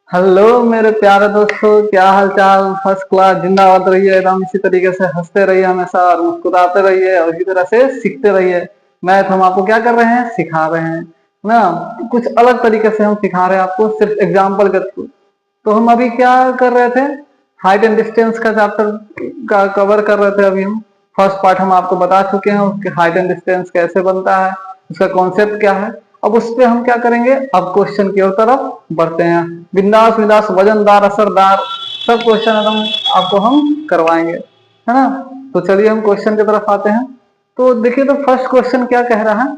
Hello मेरे प्यारे दोस्तों, क्या हाल चाल। फर्स्ट क्लास, जिंदाबाद रहिए एकदम इसी तरीके से हंसते रहिए हमेशा और मुस्कुराते रहिए और इसी तरह से सीखते रहिए। मैथ हम आपको क्या कर रहे हैं, सिखा रहे हैं ना। कुछ अलग तरीके से हम सिखा रहे हैं आपको, सिर्फ एग्जाम्पल के थ्रू। तो हम अभी क्या कर रहे थे, हाइट एंड डिस्टेंस का चैप्टर का कवर कर रहे थे। अभी हम फर्स्ट पार्ट हम आपको बता चुके हैं, उसके हाइट एंड डिस्टेंस कैसे बनता है, उसका कॉन्सेप्ट क्या है। अब उस पे हम क्या करेंगे, अब क्वेश्चन की ओर तरफ बढ़ते हैं। बिंदास बिंदास, वजनदार असरदार सब क्वेश्चन एकदम आपको हम करवाएंगे, है ना। तो चलिए हम क्वेश्चन की तरफ आते हैं। तो देखिए, तो फर्स्ट क्वेश्चन क्या कह रहा है।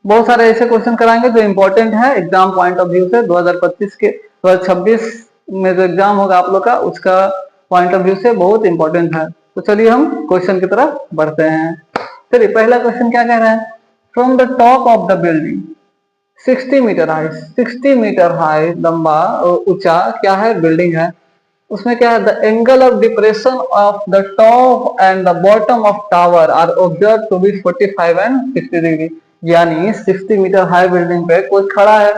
बहुत सारे ऐसे क्वेश्चन कराएंगे जो इंपॉर्टेंट है एग्जाम पॉइंट ऑफ व्यू से। 2025 के 2026 में जो एग्जाम होगा आप लोग का, उसका पॉइंट ऑफ व्यू से बहुत इंपॉर्टेंट है। तो चलिए हम क्वेश्चन की तरफ बढ़ते हैं। चलिए, पहला क्वेश्चन क्या कह रहा है। From the top of the building 60 metre high, 60 metre high लंबा ऊंचा क्या है, बिल्डिंग है। उसमें क्या है, the angle of depression of the top and the bottom of tower are observe to be 45 and 60 degree. यानी 60 मीटर हाई बिल्डिंग पे कोई खड़ा है,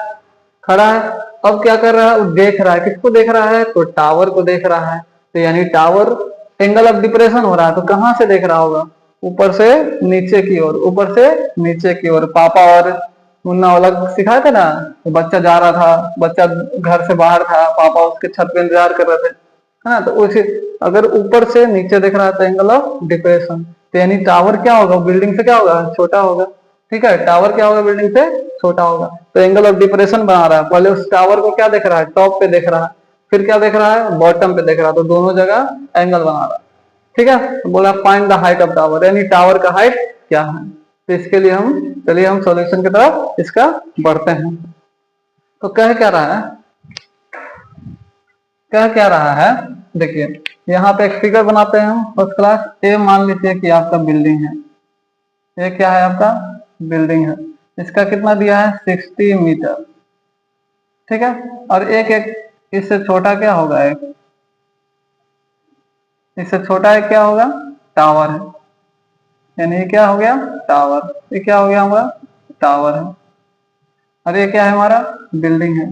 खड़ा है। अब क्या कर रहा है, वो देख रहा है। किसको देख रहा है, तो टावर को देख रहा है। तो यानी टावर एंगल ऑफ डिप्रेशन हो रहा है, तो कहां से देख रहा होगा, ऊपर से नीचे की ओर, ऊपर से नीचे की ओर। पापा और मुन्ना वाला सिखाया था ना, तो बच्चा जा रहा था, बच्चा घर से बाहर था, पापा उसके छत पे इंतजार कर रहे थे, है ना। तो उसे अगर ऊपर से नीचे देख रहा है तो एंगल ऑफ डिप्रेशन। तो यानी टावर क्या होगा, बिल्डिंग से क्या होगा, छोटा होगा। ठीक है, टावर क्या होगा, बिल्डिंग से छोटा होगा। तो एंगल ऑफ डिप्रेशन बना रहा है। पहले उस टावर को क्या देख रहा है, टॉप पे देख रहा है, फिर क्या देख रहा है, बॉटम पे देख रहा है। तो दोनों जगह एंगल बना रहा है। ठीक है, तो बोला find the height of tower, यानी टावर का हाइट क्या है। तो इसके लिए हम, चलिए हम सॉल्यूशन की तरफ इसका बढ़ते हैं। तो कह क्या रहा है, कह क्या रहा है, देखिए यहाँ पे एक फिगर बनाते हैं हम फर्स्ट क्लास। ए मान लीजिए कि आपका बिल्डिंग है, ये क्या है, आपका बिल्डिंग है। इसका कितना दिया है, 60 मीटर। ठीक है, और एक एक इससे छोटा क्या होगा, एक इससे छोटा एक क्या होगा, टावर है। यानी ये क्या हो गया, टावर। ये क्या हो गया हमारा, टावर है। और ये क्या है, हमारा बिल्डिंग है।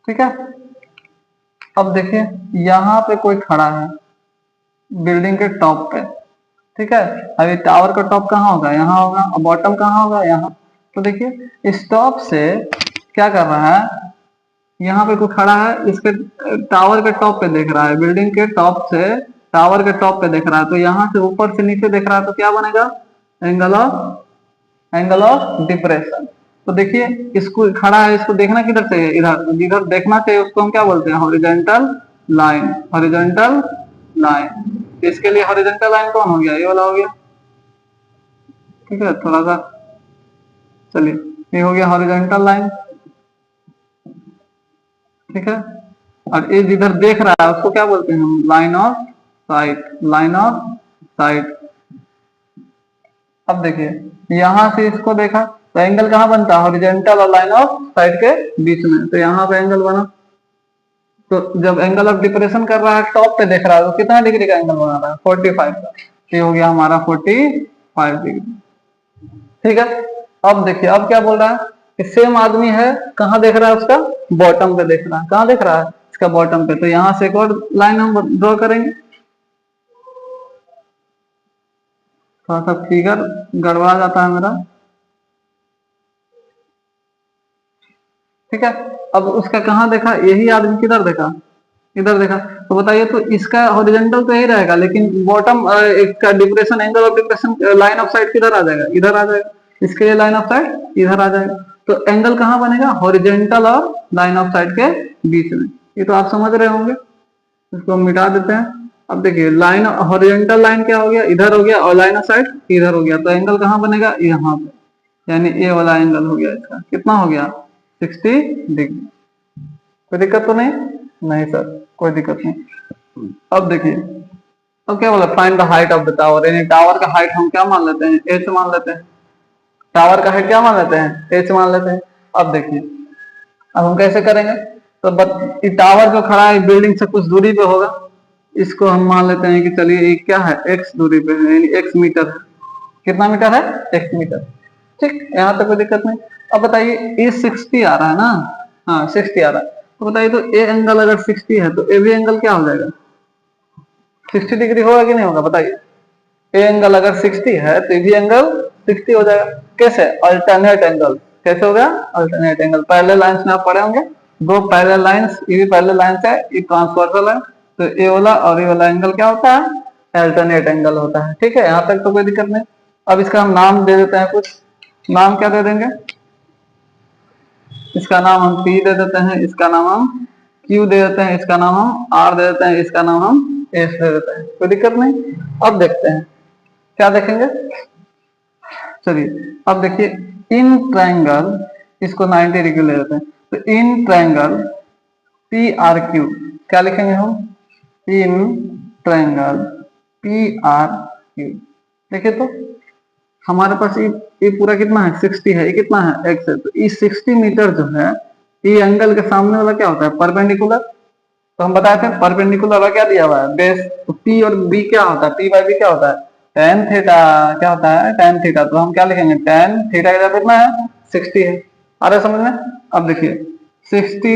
ठीक है, अब देखिए यहाँ पे कोई खड़ा है बिल्डिंग के टॉप पे। ठीक है, अभी टावर का टॉप कहाँ होगा, यहाँ होगा, और बॉटम कहाँ होगा, यहाँ। तो देखिए इस टॉप से क्या कर रहा है, यहाँ पे कोई खड़ा है, इसके टावर के टॉप पे देख रहा है, बिल्डिंग के टॉप से टावर के टॉप पे देख रहा है। तो यहाँ से ऊपर से नीचे देख रहा है, तो क्या बनेगा, एंगल ऑफ डिप्रेशन। तो देखिए इसको खड़ा है, इसको देखना किधर चाहिए, इधर, जिधर देखना चाहिए उसको हम क्या बोलते हैं, हॉरिजॉन्टल लाइन। हॉरिजॉन्टल लाइन, इसके लिए हॉरिजॉन्टल लाइन कौन हो गया, ये वाला हो गया। ठीक है, थोड़ा सा, चलिए ये हो गया हॉरिजॉन्टल लाइन। ठीक है, और ये जिधर देख रहा है उसको क्या बोलते हैं हम, line of site, line of site. अब देखिए यहां से इसको देखा तो एंगल कहाँ बनता है, हॉरिजॉन्टल और लाइन ऑफ साइट के बीच में। तो यहाँ पे एंगल बना। तो जब एंगल ऑफ डिप्रेशन कर रहा है, टॉप पे देख रहा है, तो कितना डिग्री का एंगल बना रहा है, 45 का। ये हो गया हमारा 45 डिग्री। ठीक है, अब देखिए अब क्या बोल रहा है कि सेम आदमी है, कहाँ देख रहा है, उसका बॉटम पे देख रहा है। कहाँ देख रहा है, इसका बॉटम पे। तो यहाँ से एक और लाइन हम ड्रॉ करेंगे। थोड़ा सा फिगर गड़बड़ा जाता है मेरा। ठीक है, अब उसका कहाँ देखा, यही आदमी किधर देखा, इधर देखा। तो बताइए, तो इसका हॉरिजॉन्टल तो यही रहेगा, लेकिन बॉटम इसका depression, angle of depression, line of site किधर आ जाएगा, इधर आ जाएगा। इसके लिए लाइन ऑफ साइट इधर आ जाएगा। तो एंगल कहाँ बनेगा, हॉरिजॉन्टल और लाइन ऑफ साइट के बीच में। ये तो आप समझ रहे होंगे। इसको हम मिटा देते हैं। अब देखिए लाइन, हॉरिजॉन्टल लाइन क्या हो गया, इधर हो गया, और लाइन ऑफ साइट इधर हो गया। तो एंगल कहाँ बनेगा, यहाँ पे। यानी ये वाला एंगल हो गया, इसका कितना हो गया, 60 डिग्री। कोई दिक्कत तो नहीं, नहीं सर कोई दिक्कत नहीं। अब देखिए, अब क्या बोला, find the height of the tower. यानी टावर का हाइट हम क्या मान लेते हैं, एच मान लेते हैं। टावर का हाइट क्या मान लेते हैं, एच मान लेते हैं। अब देखिए अब हम कैसे करेंगे, तो टावर जो खड़ा है बिल्डिंग से कुछ दूरी पे होगा, इसको हम मान लेते हैं कि चलिए ये क्या है, एक्स दूरी पे है, यानी एक्स मीटर है। कितना मीटर है, एक्स मीटर। ठीक, यहाँ तक कोई दिक्कत नहीं। अब बताइए ए 60 आ रहा है ना, हाँ 60 आ रहा है, तो बताइए तो ए एंगल अगर 60 है तो ए बी एंगल क्या हो जाएगा, 60 डिग्री होगा कि नहीं होगा बताइए। ए एंगल अगर 60 है तो ए बी एंगल 60 हो जाएगा। कैसे, अल्टरनेट एंगल, कैसे हो गया, अल्टरनेट एंगल। पैरेलल लाइंस में आप पढ़े होंगे, दो पैरेलल लाइंस, ये भी पैरेलल लाइंस है, ये ट्रांसवर्सल है, तो ए वाला और ये वाला एंगल क्या होता है, अल्टरनेट एंगल होता है। ठीक है, यहाँ तक तो कोई दिक्कत नहीं। अब इसका हम नाम दे देते हैं, कुछ नाम क्या दे देंगे, इसका नाम हम P दे देते हैं, इसका नाम हम Q दे देते हैं, इसका नाम हम R दे देते हैं, इसका नाम हम S दे देते हैं, कोई दिक्कत नहीं। अब देखते हैं क्या देखेंगे, चलिए अब देखिए इन ट्रायंगल, इसको 90 डिग्री ले लेते हैं, तो in triangle P R Q क्या लिखेंगे हम, in triangle P R Q. देखिए तो हमारे पास ये पूरा कितना है, 60 है, ये कितना है, x है, तो ये 60 मीटर जो है, ये एंगल के सामने वाला क्या होता है, परपेंडिकुलर। तो हम बताए थे परपेंडिकुलर वाला क्या दिया हुआ है, बेस। तो p और b क्या होता है, p बाई b क्या होता है, tan थीटा, क्या होता है tan थीटा। तो हम क्या लिखेंगे, tan थीटा का कितना है, 60 है। आ रहा है समझ में। अब देखिए 60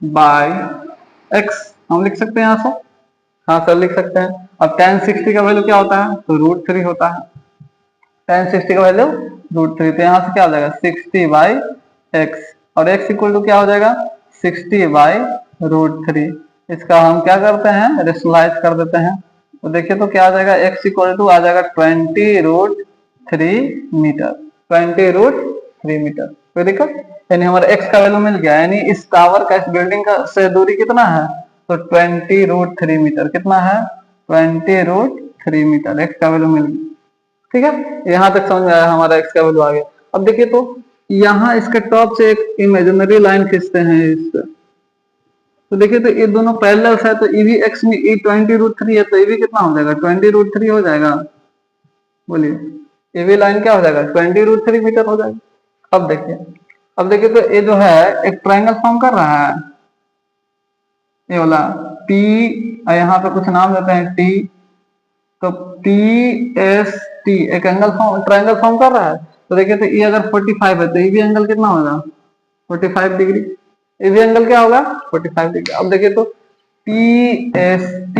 बाई x हम लिख सकते हैं यहाँ से, हाँ सर लिख सकते हैं। अब tan 60 का वैल्यू क्या होता है, तो √3 होता है, tan 60 का वैल्यू √3। तो यहाँ से क्या हो जाएगा 60 बाई एक्स, और x इक्वल टू क्या हो जाएगा 60 बाई √3। इसका हम क्या करते हैं, रेशनलाइज कर देते हैं। तो देखिए तो क्या आ जाएगा, x इक्वल टू आ जाएगा 20√3 मीटर, 20√3 मीटर। कोई दिक्कत, यानी हमारा x का वैल्यू मिल गया। यानी इस टावर का, इस बिल्डिंग का से दूरी कितना है, तो 20√3 मीटर। कितना है, 20√3 मीटर, x का वैल्यू मिल गया। ठीक है, यहाँ तक समझ में आया, हमारा x का वैल्यू आ गया। अब देखिए तो यहाँ इसके टॉप से एक इमेजिनरी लाइन खींचते हैं इससे, तो देखिए तो ये दोनों पैरेलल्स है, तो ये भी x में ये 20√3 है, तो ये भी कितना हो जाएगा, 20√3 हो जाएगा। बोलिए ये भी लाइन क्या हो जाएगा, 20√3 मीटर हो जाएगा। अब देखिए तो ये जो है एक ट्रायंगल फॉर्म कर रहा है, ये वाला P, यहाँ पे कुछ नाम देते हैं T, तो PST एक एंगल फॉर्म, ट्रायंगल फॉर्म कर रहा है। तो देखिए तो ये अगर 45 है तो ये भी एंगल कितना होगा, 45 डिग्री। ये भी एंगल क्या होगा, 45 डिग्री। अब देखिए तो PST,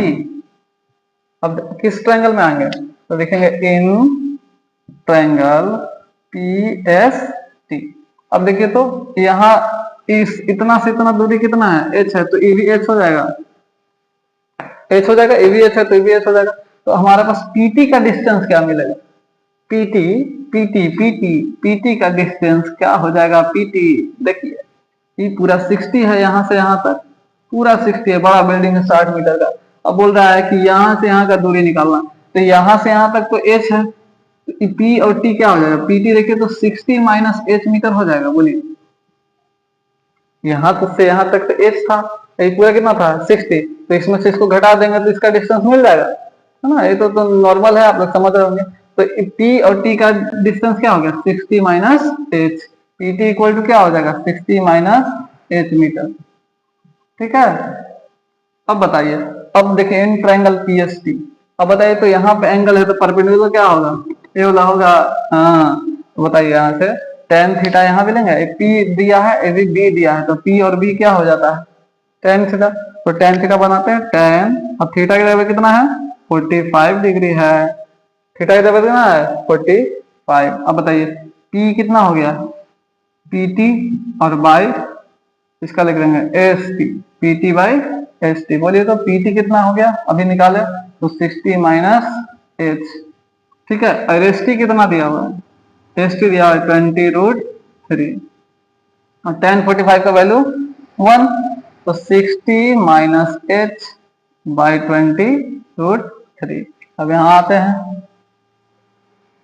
अब किस ट्रायंगल में आएंगे, तो देखेंगे इन ट्रायंगल PST। अब देखिए तो यहाँ इस इतना से इतना दूरी कितना है, h है, तो ये भी h हो जाएगा, h हो जाएगा, ये भी h है तो ये भी h हो जाएगा। तो हमारे पास PT का डिस्टेंस क्या मिलेगा, PT का डिस्टेंस क्या हो जाएगा, PT देखिए ये पूरा 60 है, यहाँ से यहाँ तक पूरा 60 है, बड़ा बिल्डिंग है 60 मीटर का। अब बोल रहा है कि यहाँ से यहाँ का दूरी निकालना, तो यहाँ से यहाँ तक तो h है, तो P और T क्या हो जाएगा, PT देखिए तो 60 माइनस h मीटर हो जाएगा। बोलिए यहाँ तक से यहाँ तक तो h था, ये पूरा कितना था 60, तो इसमें से इसको घटा देंगे तो इसका डिस्टेंस मिल जाएगा, है ना। ये तो नॉर्मल है, आप लोग समझ रहे होंगे। तो P और T का डिस्टेंस क्या हो गया, 60 minus h, PT equal to क्या हो जाएगा 60 माइनस h मीटर। ठीक है, अब बताइए, अब देखिए इन ट्रायंगल PST, अब बताइए तो यहाँ पे एंगल है तो परपेंडिकुलर क्या होगा, ये वाला होगा, हाँ। तो बताइए यहाँ से tan थीटा यहाँ भी लेंगे, एक P दिया है, एक B दिया है, तो P और B क्या हो जाता है, tan थीटा। तो tan थीटा बनाते हैं, tan, अब थीटा की जगह कितना है 45 डिग्री है, थीटा की जगह कितना है 45। अब बताइए P कितना हो गया, PT और बाई इसका लिख देंगे ST, PT बाई ST। बोलिए तो PT कितना हो गया, अभी निकाले तो 60 माइनस h। ठीक है, और ST कितना दिया हुआ है, ST दिया हुआ है 20√3, और tan 45 का वैल्यू 1, तो 60 माइनस h बाई 20√3। अब यहाँ आते हैं,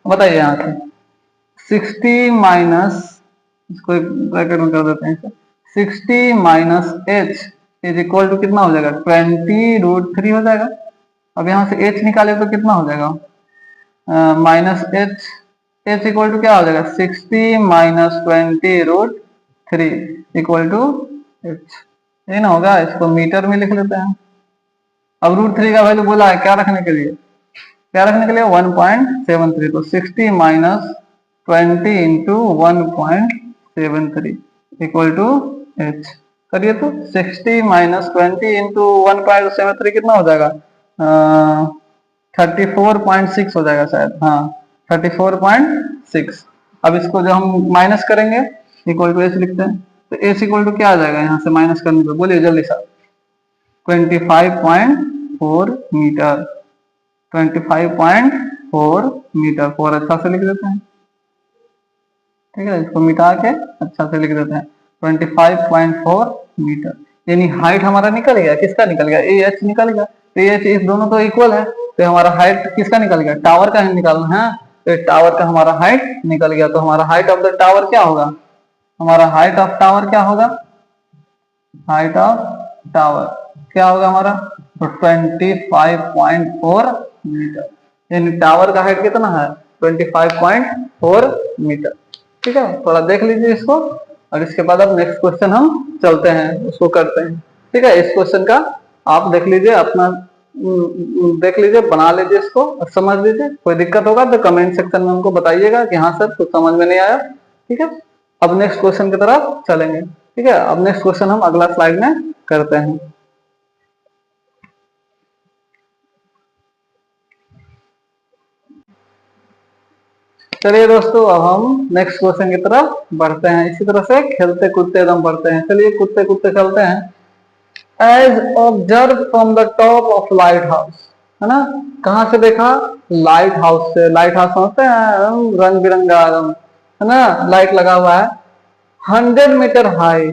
बताइए यहाँ से 60 माइनस, इसको एक ब्रैकेट में कर देते हैं, 60 minus h is equal to कितना हो जाएगा 20√3 हो जाएगा। अब यहाँ से h निकाले तो कितना हो जाएगा, माइनस h इक्वल टू क्या हो जाएगा 60 माइनस 20√3 इक्वल टू h। ये ना होगा, इसको मीटर में लिख लेते हैं। अब √3 का वैल्यू बोला है क्या रखने के लिए, क्या रखने के लिए 1.73, तो 60 minus 20 into 1.73 73 equal to H. करिए तो 60 माइनस 20 इंटू 1.73 कितना हो जाएगा? 34.6 हो जाएगा शायद, हाँ 34.6। अब इसको जो हम माइनस करेंगे इक्वल टू एच लिखते हैं, तो एच इक्वल टू क्या आ जाएगा यहाँ से माइनस करने पे? बोलिए जल्दी सा। 25.4 मीटर, 25.4 मीटर। 4 अच्छा से लिख देते हैं, ठीक है, इसको मिटा के अच्छा से लिख देते हैं 25.4 मीटर। यानी हाइट हमारा निकल गया, किसका निकल गया? ए एच निकल गया। तो ए एच इस दोनों तो इक्वल है, तो हमारा हाइट किसका निकल गया? टावर का ही निकालना है। तो टावर का हमारा हाइट निकल गया, तो हमारा हाइट ऑफ द टावर क्या होगा? हमारा हाइट ऑफ टावर क्या होगा? हाइट ऑफ टावर क्या होगा हमारा? तो 25.4 मीटर। यानी टावर का हाइट कितना है? 25.4 मीटर। ठीक है, थोड़ा देख लीजिए इसको, और इसके बाद अब नेक्स्ट क्वेश्चन हम चलते हैं, उसको करते हैं। ठीक है, इस क्वेश्चन का आप देख लीजिए, अपना देख लीजिए, बना लीजिए इसको और समझ लीजिए। कोई दिक्कत होगा तो कमेंट सेक्शन में हमको बताइएगा कि हाँ सर कुछ समझ में नहीं आया। ठीक है, अब नेक्स्ट क्वेश्चन की तरफ चलेंगे। ठीक है, अब नेक्स्ट क्वेश्चन हम अगला स्लाइड में करते हैं। चलिए दोस्तों, अब हम नेक्स्ट क्वेश्चन की तरफ बढ़ते हैं। इसी तरह से खेलते कूदते एकदम बढ़ते हैं। चलिए कूदते कूदते चलते हैं। As observe from the top of lighthouse, है ना? कहाँ से देखा? लाइट हाउस से। लाइट हाउस होते हैं रंग बिरंगा, है ना, लाइट लगा हुआ है। 100 मीटर हाई,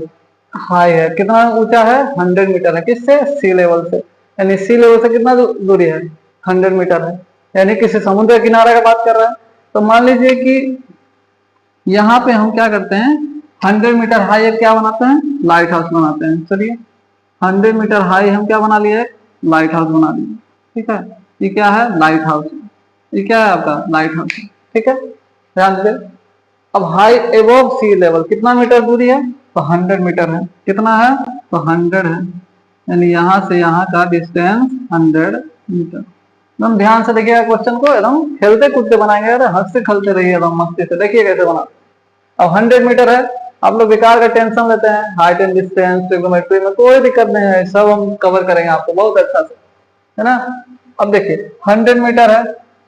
हाई है, कितना ऊंचा है? 100 मीटर है। किससे? सी लेवल से। यानी सी लेवल से कितना दूरी है? 100 मीटर है। यानी किसी समुद्र किनारे का बात कर रहा है। तो मान लीजिए कि यहाँ पे हम क्या करते हैं, 100 मीटर हाई एक क्या बनाते हैं? लाइट हाउस बनाते हैं। चलिए 100 मीटर हाई हम क्या बना लिए? लाइट हाउस बना लिए। ठीक है, ये क्या है? Light house. ये क्या है आपका? Light house. ठीक है, ध्यान दीजिए। अब हाई एबोव सी लेवल कितना मीटर दूरी है? तो 100 मीटर है। कितना है? तो 100 है। यानी यहाँ से यहाँ का डिस्टेंस 100 मीटर। एकदम ध्यान से देखिएगा क्वेश्चन को, एकदम खेलते कूदते बनाएंगे। अरे हंसते खेलते रहिए एकदम मस्ती से। देखिए कैसे बना। अब 100 मीटर है। आप लोग बेकार का टेंशन लेते हैं, हाइट एंड डिस्टेंस ट्रिग्नोमेट्री में कोई दिक्कत नहीं है, सब हम कवर करेंगे आपको बहुत अच्छा से, है ना? अब देखिए 100 मीटर है,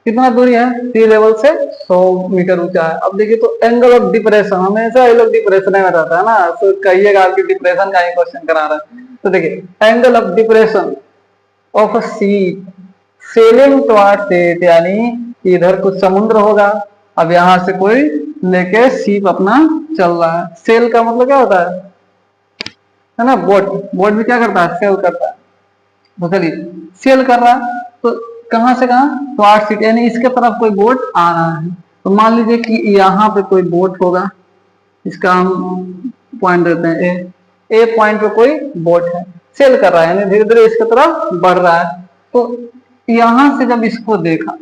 कितना दूरी है? सी लेवल से 100 मीटर ऊंचा है। अब देखिए तो एंगल ऑफ डिप्रेशन, हमेशा ये लोग डिप्रेशन में रहता है ना, तो कहिएगा आपकी डिप्रेशन का ही क्वेश्चन करा रहा है। तो देखिए angle of depression of sea sailing towards it, यानी इधर कुछ समुद्र होगा। अब यहाँ से कोई लेके शिप अपना चल रहा है। सेल का मतलब क्या होता है ना? बोट। बोट भी क्या करता है? सेल करता है। तो चलिए सेल कर रहा है, तो कहां से कहां? टुवर्ड्स इट, यानी इसके तरफ कोई बोट आ रहा है। तो मान लीजिए कि यहाँ पे कोई बोट होगा, इसका हम पॉइंट देते हैं ए। ए पॉइंट पे कोई बोट है, सेल कर रहा है, यानी धीरे धीरे इसके तरफ बढ़ रहा है। तो यहां से जब इसको देखा,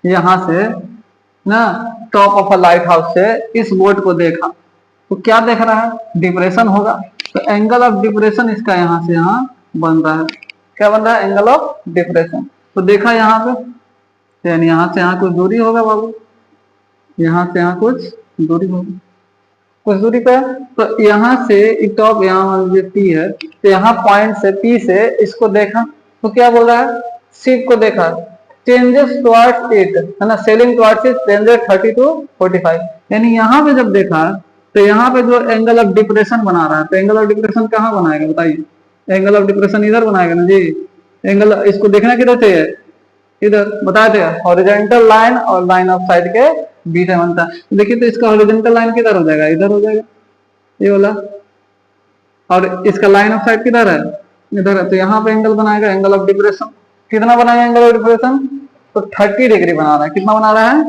यहां से ना top of a light house से इस बोट को देखा, तो क्या देख रहा है? डिप्रेशन होगा। तो एंगल ऑफ डिप्रेशन इसका यहाँ से यहाँ बन रहा है। क्या बन रहा है? Angle of depression. तो देखा यहाँ पे, यानी यहाँ से यहाँ कुछ दूरी होगा बाबू, यहाँ से यहाँ कुछ दूरी होगी, कुछ दूरी पे। तो यहाँ से टॉप, यहाँ मान लीजिए पी है, तो यहाँ पॉइंट से पी से इसको देखा, तो क्या बोल रहा है? शिप को देखा, चेंजेस टुवर्ड्स इट, है ना, selling towards it, changes 30 to 45। यानी यहाँ पे जब देखा तो यहाँ पे जो एंगल ऑफ डिप्रेशन बना रहा है, तो एंगल ऑफ डिप्रेशन कहाँ बनाएगा बताइए? एंगल ऑफ डिप्रेशन इधर बनाएगा ना जी। एंगल इसको देखना किधर चाहिए? इधर। बताए थे हॉरिजॉन्टल लाइन और लाइन ऑफ साइड के बीच में बनता है। देखिए तो इसका हॉरिजॉन्टल लाइन किधर हो जाएगा? इधर हो जाएगा, ये वाला। और इसका लाइन ऑफ साइड किधर है? इधर है। तो यहाँ पे एंगल बनाएगा, एंगल ऑफ डिप्रेशन। कितना बनाएगा एंगल ऑफ डिप्रेशन? तो 30 डिग्री बना रहा है। कितना बना रहा है?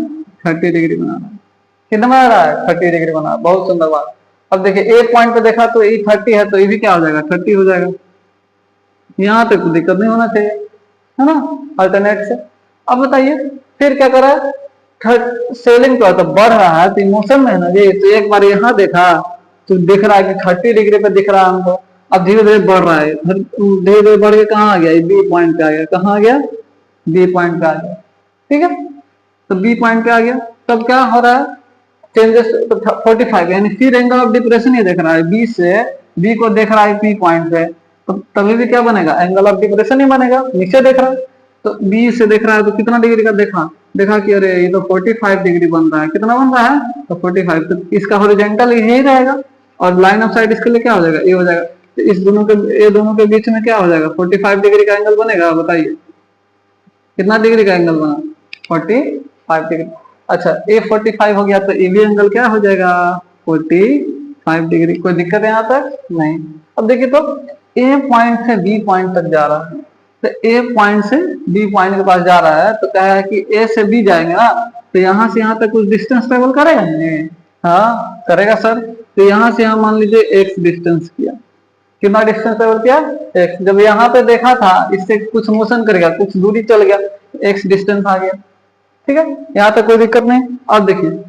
30 डिग्री बना रहा है। कितना बना रहा है? 30 डिग्री बना रहा है। बहुत सुंदर बात। अब देखिए ए पॉइंट पे देखा तो ये 30 है, तो ये भी क्या हो जाएगा? 30 हो जाएगा। यहाँ पे कोई दिक्कत नहीं होना चाहिए, है ना, अल्टरनेट से। अब बताइए फिर क्या करा? सेलिंग तो बढ़ रहा है, तो इमोशन में है ना जी। तो एक बार यहाँ देखा तो दिख रहा है कि 30 डिग्री पे दिख रहा है हमको। अब धीरे धीरे बढ़ रहा है, धीरे धीरे बढ़ के कहाँ आ गया? बी पॉइंट पे आ गया। कहाँ आ गया? बी पॉइंट पे आ गया। ठीक है, तो बी पॉइंट पे आ गया। तब क्या हो रहा है? चेंजेस 45, यानी फिर एंगल ऑफ डिप्रेशन ही देख रहा है, बी से बी को देख रहा है पी पॉइंट पे, तो तभी भी क्या बनेगा, एंगल ऑफ डिप्रेशन ही बनेगा, नीचे देख रहा है। तो बी से देख रहा है तो कितना डिग्री का देखा, देखा कि अरे ये तो 45 डिग्री बन रहा है, कितना बन रहा है तो 45, तो इसका हॉरिजॉन्टल यही रहेगा और लाइन ऑफ साइट इसके लिए क्या हो जाएगा, ये हो जाएगा। तो इस दोनों के, ये दोनों के बीच में क्या हो जाएगा, 45 डिग्री का एंगल बनेगा, बताइए कितना डिग्री का एंगल बना, 45 डिग्री। अच्छा ए 45 हो गया तो ए बी एंगल क्या हो जाएगा, 45 डिग्री। कोई दिक्कत है यहाँ तक, नहीं। अब देखिए तो ए पॉइंट से बी पॉइंट तक जा रहा है, तो ए पॉइंट से बी पॉइंट के पास जा रहा है, तो क्या है कि ए से बी जाएंगे ना, तो यहाँ से यहाँ तक कुछ डिस्टेंस ट्रेवल करेगा नहीं, हाँ करेगा सर। तो यहाँ से यहाँ मान लीजिए एक्स डिस्टेंस किया, कितना डिस्टेंस ट्रेवल किया, एक्स। जब यहाँ पे देखा था इससे कुछ मोशन करेगा, कुछ दूरी चल गया, एक्स डिस्टेंस आ गया, ठीक है, यहाँ तक कोई दिक्कत नहीं। अब देखिए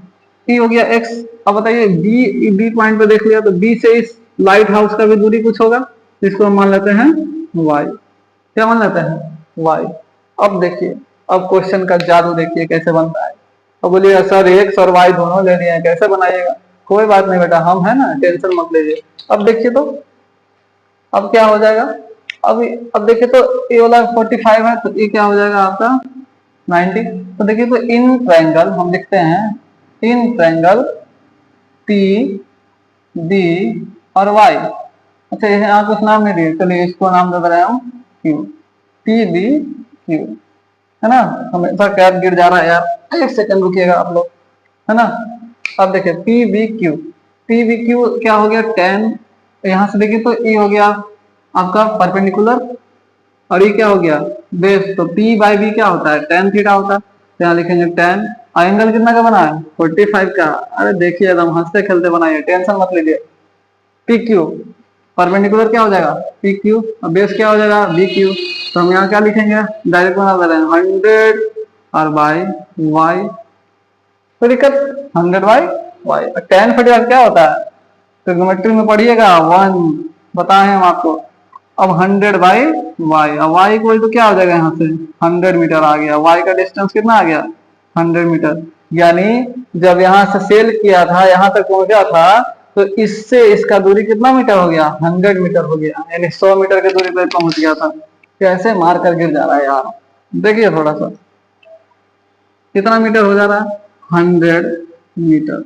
ई हो गया एक्स। अब बताइए बी, बी पॉइंट पे देख लिया, तो बी से इस लाइट हाउस का भी दूरी कुछ होगा, जिसको हम मान लेते हैं वाई। क्या मान लेते हैं, वाई। अब देखिए, अब क्वेश्चन का जादू देखिए कैसे बनता है। अब बोलिएगा सर एक्स और वाई दोनों ले लिए हैं, कैसे बनाइएगा। कोई बात नहीं बेटा, हम है ना, टेंशन मत लीजिए। अब देखिए तो अब क्या हो जाएगा, अब देखिए तो ये वाला 45 है, तो ये क्या हो जाएगा आपका 90। तो देखिए तो इन ट्रायंगल हम लिखते हैं, इन ट्रायंगल पी बी और वाई। अच्छा यहाँ कुछ नाम नहीं दिए, चलिए इसको नाम दे रहा हूँ क्यू, पी बी क्यू, है ना। हमेशा कैप गिर जा रहा है यार, एक सेकंड रुकिएगा आप लोग, है ना। अब देखिए P B Q, P B Q क्या हो गया 10, यहाँ से देखिए तो ये हो गया आपका परपेंडिकुलर, और ये क्या हो गया बेस। तो P बाई बी क्या होता है, tan थीटा होता है, तो यहाँ लिखेंगे tan। एंगल कितना का बना है, 45 का। अरे देखिए एकदम हंसते खेलते बनाइए, टेंशन मत लीजिए। पी क्यू परपेंडिकुलर क्या हो जाएगा, पी क्यू, और बेस क्या हो जाएगा बी क्यू। तो हम यहाँ क्या लिखेंगे, डायरेक्ट बना दे रहे हैं 100 और बाई वाई, तो दिक्कत 100 बाई वाई। tan 45 क्या होता है, ट्रिग्नोमेट्री में पढ़िएगा 1, बताए हम आपको। अब 100 बाई वाई, अब वाई इक्वल टू क्या हो जाएगा, यहाँ से 100 मीटर आ गया, वाई का डिस्टेंस कितना आ गया 100 मीटर। यानी जब यहाँ से सेल किया था यहाँ तक पहुंचा था, तो इससे इसका दूरी कितना मीटर हो गया, 100 मीटर हो गया, यानी 100 मीटर की दूरी पर पहुंच गया था। कैसे मार कर गिर जा रहा है यार, देखिए थोड़ा सा कितना मीटर हो जा रहा है, 100 मीटर,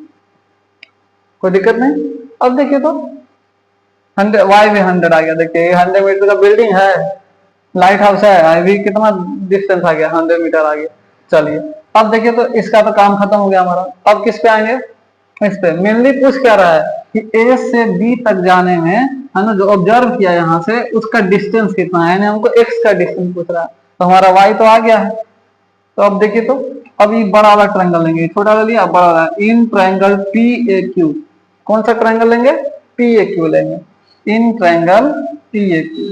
कोई दिक्कत नहीं। अब देखिए तो 100 वाई में 100 आ गया, देखिए 100 मीटर का बिल्डिंग है, लाइट हाउस है, आई भी कितना डिस्टेंस आ गया 100 मीटर आ गया। चलिए अब देखिए तो इसका तो काम खत्म हो गया हमारा। अब किस पे आएंगे, इस पे। मेनली पूछ क्या रहा है कि ए से बी तक जाने में, है ना, जो ऑब्जर्व किया यहाँ से उसका डिस्टेंस कितना है, यानी हमको एक्स का डिस्टेंस पूछ रहा है। तो हमारा वाई तो आ गया है। तो अब देखिए तो अब ये बड़ा वाला ट्रायंगल लेंगे, छोटा वाला लिया, बड़ा वाला, in triangle P A Q. कौन सा ट्रायंगल लेंगे, पी ए क्यू लेंगे, in triangle P A Q,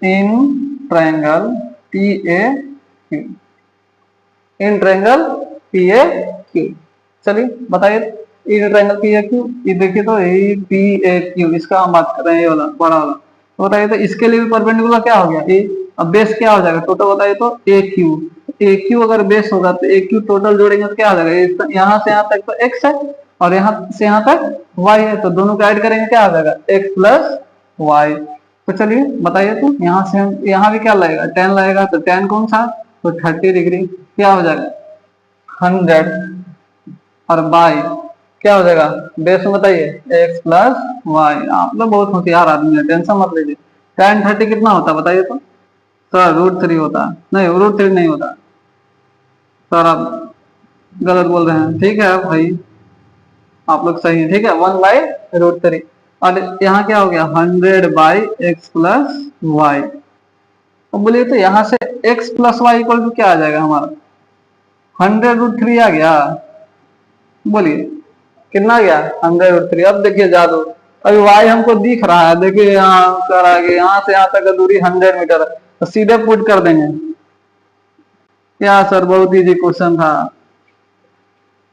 in triangle P A Q, in triangle P A Q. चलिए बताइए in triangle P A Q, ये देखिए तो ए पी ए क्यू, इसका हम बात कर रहे हैं, ये वाला बड़ा वाला। तो बताइए तो इसके लिए भी परपेंडिकुलर क्या हो गया ए, अब बेस क्या हो जाएगा टोटल, बताइए तो ए क्यू। ए क्यू अगर बेस होगा तो ए क्यू टोटल जोड़ेंगे तो क्या हो जाएगा, यहाँ से यहाँ तक तो एक्स है और यहाँ से यहाँ तक y है, तो दोनों को ऐड करेंगे क्या हो जाएगा x प्लस वाई। तो चलिए बताइए तो यहाँ से हम यहाँ भी क्या लगेगा, tan लगेगा, तो tan कौन सा, तो 30 डिग्री, क्या हो जाएगा 100 और बाई क्या हो जाएगा बेस में, बताइए x प्लस वाई। आप लोग बहुत होशियार आदमी है, टेंशन मत लीजिए। tan 30 कितना होता है बताइए तो, सर √3 होता है, नहीं √3 नहीं होता सर, आप गलत बोल रहे हैं। ठीक है भाई आप लोग सही है, ठीक है 1/√3। और यहाँ क्या हो गया 100 बाई एक्स प्लस वाई। अब बोलिए तो यहाँ से x plus Y equal to क्या आ जाएगा हमारा, 100√3 आ गया। बोलिए कितना आ गया 100√3। अब देखिए जादू, अभी वाई हमको दिख रहा है, देखिए यहाँ कर आगे, यहाँ से यहाँ तक का दूरी 100 मीटर है, तो सीधे पुट कर देंगे। क्या सर बहुत इजी क्वेश्चन था,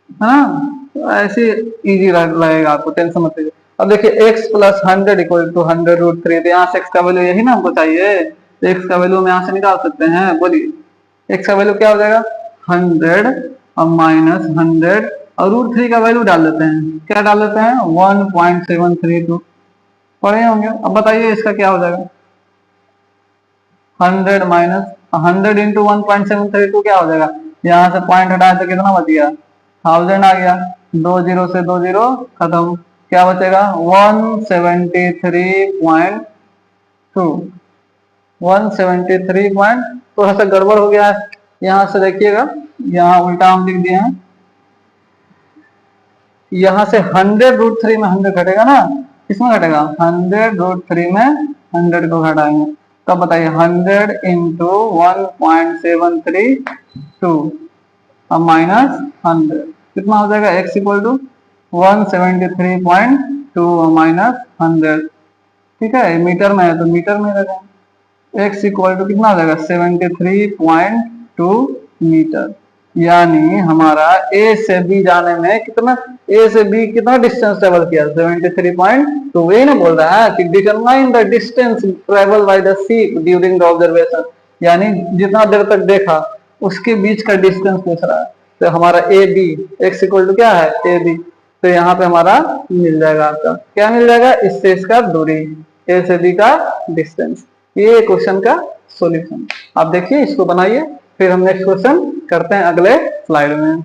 है ना, तो ऐसे इजी लगेगा आपको, टेंशन मत लीजिए। अब देखिए x प्लस 100 इक्वल टू 100√3, तो यहाँ से x का वैल्यू यही ना हमको चाहिए, तो x का वैल्यू हम यहाँ से निकाल सकते हैं। बोलिए x का वैल्यू क्या हो जाएगा 100 और माइनस 100 और √3 का वैल्यू डाल देते हैं। क्या डाल देते हैं? 1.732 पढ़े होंगे। अब बताइए इसका क्या हो जाएगा? 100 माइनस 100 इंटू 1.732 क्या हो जाएगा? यहाँ से पॉइंट हटाए तो कितना बच गया? 1000 आ गया। 2 जीरो से 2 जीरो खत्म। क्या बचेगा? 173.2 173 थोड़ा सा गड़बड़ हो गया है। यहाँ से देखिएगा, यहाँ उल्टा हम लिख दिए हैं। यहाँ से 100 √3 में 100 घटेगा ना, किसमें घटेगा? 100 √3 में 100 को घटाएंगे। तब बताइए 100 इंटू 1.732 अब माइनस 100 कितना हो जाएगा? x equal to 173.2 minus 100। ठीक है, मीटर में है तो मीटर में रखें। x इक्वल टू कितना हो जाएगा? 73.2 मीटर। यानी हमारा a से b जाने में कितना, a से b कितना डिस्टेंस ट्रेवल किया? 73.2। ये ना बोल रहा है कि determine the distance travel by the ship during the observation, यानी जितना देर तक देखा उसके बीच का डिस्टेंस पूछ रहा है। तो हमारा A B, x equal to क्या है? A B. तो यहाँ पे हमारा मिल जाएगा, आपका क्या मिल जाएगा? इससे इसका दूरी, ए से बी का डिस्टेंस। ये क्वेश्चन का सॉल्यूशन। आप देखिए, इसको बनाइए, फिर हम नेक्स्ट क्वेश्चन करते हैं अगले स्लाइड में।